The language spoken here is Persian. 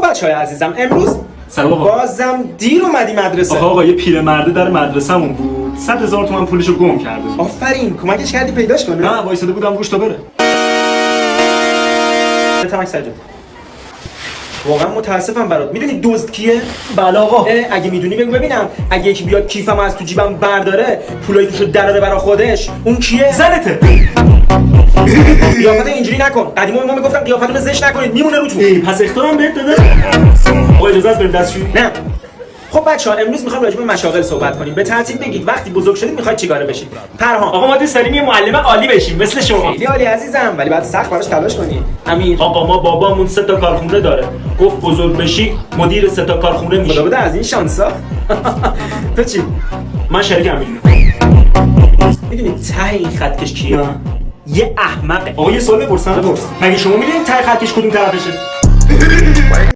بچه‌های عزیزم امروز سلام آقا. بازم دیر اومدی مدرسه. آقا یه پیرمرده در مدرسه‌مون بود. 100,000 تومان پولشو گم کرده. آفرین، کمکش کردی پیداش کنه؟ نه وایساده بودم روش تا بره. تمام سجاد. واقعا متاسفم برات. میدونی دزد کیه؟ بله آقا. اگه میدونی بگو ببینم. اگه یکی بیاد کیفمو از تو جیبم برداره، پولای توشو دراره برا خودش، اون کیه؟ زنته. قیافت اینجوری نکن. قدیما ما میگفتن قیافتون رو زشت نکنید، میمونه روتون. پس اختارم بهت داده. آقا اجازه است بریم دستشویی؟ نه. خب بچه‌ها امروز می‌خوایم راجع به مشاغل صحبت کنیم. به ترتیب بگید وقتی بزرگ شدید می‌خواید چیکاره بشید. پرهام. آقا ما دوست داریم یه معلم عالی بشیم مثل شما. خیلی عالی عزیزم، ولی باید سخت براش تلاش کنی. امیر. آقا ما بابامون 3 تا کارخونه داره. گفت بزرگ بشی مدیر 3 تا کارخونه خدا میشی. بده از این شانسا. تو چی؟ من شریک امیرم. میدونی ته این خطکش کیه؟ نه. یه احمقه. آقا یه سوال بپرسم. بپرس. مگه شما میدونید ته خطکش کدوم طرفشه؟